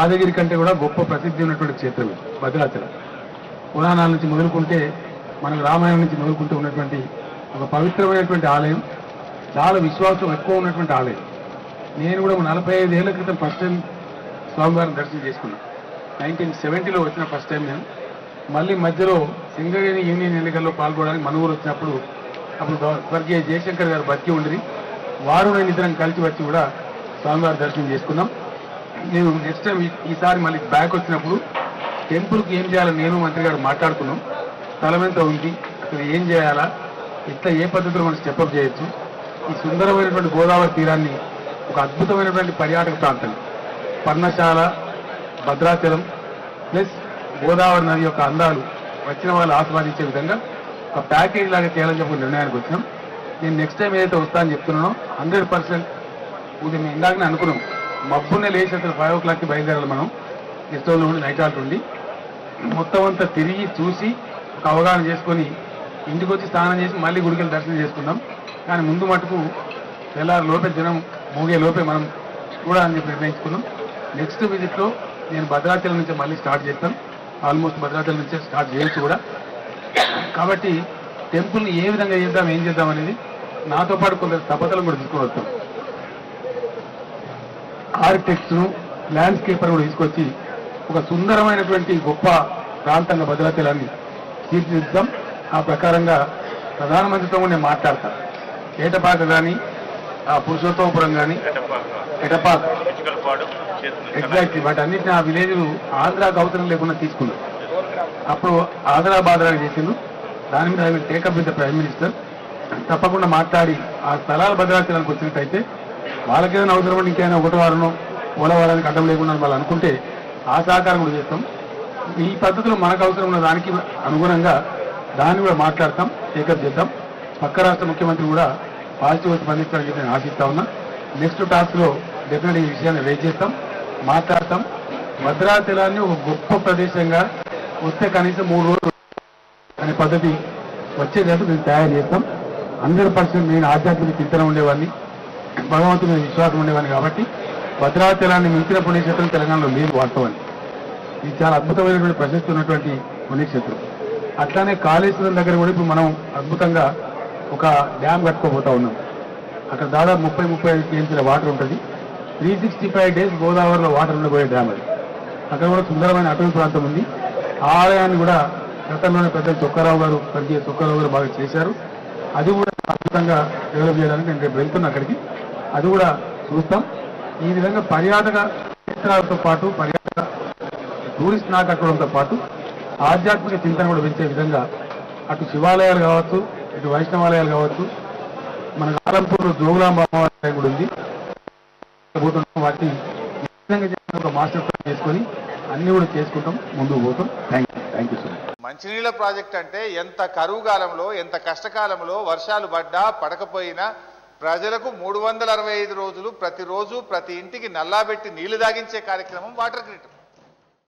యాదగిరి కంటే కూడా గొప్ప ప్రసిద్ధి ఉన్నటువంటి క్షేత్రం ఇది భద్రాచలం. పురాణాల నుంచి మొదలుకుంటే మనకు రామాయణం నుంచి మొదలుకుంటూ ఉన్నటువంటి ఒక పవిత్రమైనటువంటి ఆలయం, చాలా విశ్వాసం ఎక్కువ ఉన్నటువంటి ఆలయం. నేను కూడా 45 ఏళ్ల క్రితం ఫస్ట్ టైం స్వామివారిని దర్శనం చేసుకున్నాను. 1970లో వచ్చిన ఫస్ట్ టైం నేను. మళ్ళీ మధ్యలో సింగరేణి యూనియన్ ఎన్నికల్లో పాల్గొనడానికి మన ఊరు వచ్చినప్పుడు అప్పుడు స్వర్గీయ జయశంకర్ గారు బతికి ఉండి వారు నేను ఇద్దరం కలిసి వచ్చి కూడా స్వామివారి దర్శనం చేసుకున్నాం. నేను నెక్స్ట్ టైం ఈసారి మళ్ళీ బ్యాక్ వచ్చినప్పుడు టెంపుల్కి ఏం చేయాలో నేను మంత్రి గారు మాట్లాడుకున్నాం. స్థలం ఎంత ఉంది, అసలు ఏం చేయాలా, ఇట్లా ఏ పద్ధతిలో మనం స్టెప్అప్ చేయొచ్చు. ఈ సుందరమైనటువంటి గోదావరి తీరాన్ని ఒక అద్భుతమైనటువంటి పర్యాటక ప్రాంతం, పర్ణశాల, భద్రాచలం ప్లస్ గోదావరి నది యొక్క అందాలు వచ్చిన వాళ్ళు ఆస్వాదించే విధంగా ఒక ప్యాకేజ్ లాగా చేయాలని చెప్పి నిర్ణయానికి వచ్చినాం. నేను నెక్స్ట్ టైం ఏదైతే వస్తా అని చెప్తున్నానో 100% ఇది మేము ఇందాకనే అనుకున్నాం. మబ్బునే లేచి అసలు 5 o'clockకి బయలుదేరాలి మనం. గెస్ట్ హౌస్లో ఉండి నైట్ ఆల్ట్ ఉండి మొత్తం అంతా తిరిగి చూసి ఒక అవగాహన చేసుకొని ఇంటికి వచ్చి స్నానం చేసి మళ్ళీ గుడికి దర్శనం చేసుకుందాం. కానీ ముందు మటుకు తెల్లారి లోపే జనం మోగే లోపే మనం చూడాలని చెప్పి నిర్ణయించుకున్నాం. నెక్స్ట్ విజిట్లో నేను భద్రాచలం నుంచి మళ్ళీ స్టార్ట్ చేస్తాను. ఆల్మోస్ట్ భద్రాచలం నుంచే స్టార్ట్ చేయొచ్చు కూడా. కాబట్టి టెంపుల్ని ఏ విధంగా చేద్దాం, ఏం చేద్దాం అనేది నాతో పాటు కొందరు తపతలను కూడా తీసుకొని వస్తాం. ఆర్కిటెక్ట్స్ను, ల్యాండ్స్కేపర్ కూడా తీసుకొచ్చి ఒక సుందరమైనటువంటి గొప్ప ప్రాంతంగా భద్రాచలాన్ని తీర్చిదిద్దాం. ఆ ప్రకారంగా ప్రధానమంత్రితో కూడా నేను మాట్లాడతాను. ఏటపాక కానీ, ఆ పురుషోత్తమపురం కానీ, ఎటపాక ఎగ్జాక్ట్లీ వాటన్నిటిని ఆ విలేజ్లు ఆంధ్రాకు అవసరం లేకుండా తీసుకున్నారు. అప్పుడు ఆదరాబాదరాగా చేసిండు. దాని మీద I will take up with the prime minister. తప్పకుండా మాట్లాడి ఆ స్థలాలు భద్రాచలానికి వచ్చినట్టయితే వాళ్ళకేదైనా అవసరం ఉంటే ఇంకేమైనా ఒకటి వారనో పోలవరానికి అడ్డం లేకుండా వాళ్ళు అనుకుంటే ఆ సహకారం కూడా చేస్తాం. ఈ పద్ధతిలో మనకు అవసరం ఉన్న దానికి అనుగుణంగా దాన్ని కూడా మాట్లాడతాం, టేకప్ చేద్దాం. పక్క రాష్ట్ర ముఖ్యమంత్రి కూడా పాజిటివ్ స్పందించాలని చెప్పి నేను ఆశిస్తా ఉన్నా. నెక్స్ట్ టాస్క్లో డెఫినెట్గా ఈ విషయాన్ని రేజ్ చేస్తాం, మాట్లాడతాం. భద్రాచలాన్ని ఒక గొప్ప ప్రదేశంగా వస్తే కనీసం 3 రోజులు అనే పద్ధతి వచ్చేటట్టు మేము తయారు చేస్తాం. 100% నేను ఆధ్యాత్మిక చింతన ఉండేవాడిని, భగవంతుని మీద విశ్వాసం ఉండేవాడిని. కాబట్టి భద్రాచలాన్ని మించిన పుణ్యక్షేత్రం తెలంగాణలో లేదు వాస్తవాన్ని. ఇది చాలా అద్భుతమైనటువంటి ప్రశస్తి ఉన్నటువంటి పుణ్యక్షేత్రం. అట్లానే కాళేశ్వరం దగ్గర కూడా ఇప్పుడు మనం అద్భుతంగా ఒక డ్యామ్ కట్టుకోబోతా ఉన్నాం. అక్కడ దాదాపు 30-35 టీఎంసీల వాటర్ ఉంటుంది. 365 days గోదావరిలో వాటర్ ఉండబోయే డ్యామ్ అది. అక్కడ కూడా సుందరమైన అటవీ ప్రాంతం ఉంది. ఆ ఆలయాన్ని కూడా గతంలోనే పెద్ద చొక్కారావు గారు, స్వర్గీయ చొక్కారావు గారు బాగా చేశారు. అది కూడా అద్భుతంగా డెవలప్ చేయడానికి నేను రేపు వెళ్తున్నా అక్కడికి. అది కూడా చూస్తాం. ఈ విధంగా పర్యాటక క్షేత్రాలతో పాటు పర్యాటక టూరిస్ట్ నాకట్టడంతో పాటు ఆధ్యాత్మిక చింతన కూడా పెంచే విధంగా అటు శివాలయాలు కావచ్చు, ఇటు వైష్ణవాలయాలు కావచ్చు, మన ఆలంపూర్లో జోగులాంబ అమ్మవారి కూడా ఉంది. వాటిని ఒక మాస్టర్ ప్లాన్ చేసుకొని అన్ని కూడా చేసుకుంటాం, ముందుకు పోతాం. Thank you so much. మంచినీళ్ళ ప్రాజెక్ట్ అంటే ఎంత కరువు కాలంలో, ఎంత కష్టకాలంలో వర్షాలు పడ్డా పడకపోయినా ప్రజలకు 365 రోజులు ప్రతిరోజు ప్రతి ఇంటికి నల్లాబెట్టి నీళ్లు దాగించే కార్యక్రమం వాటర్ గ్రిడ్.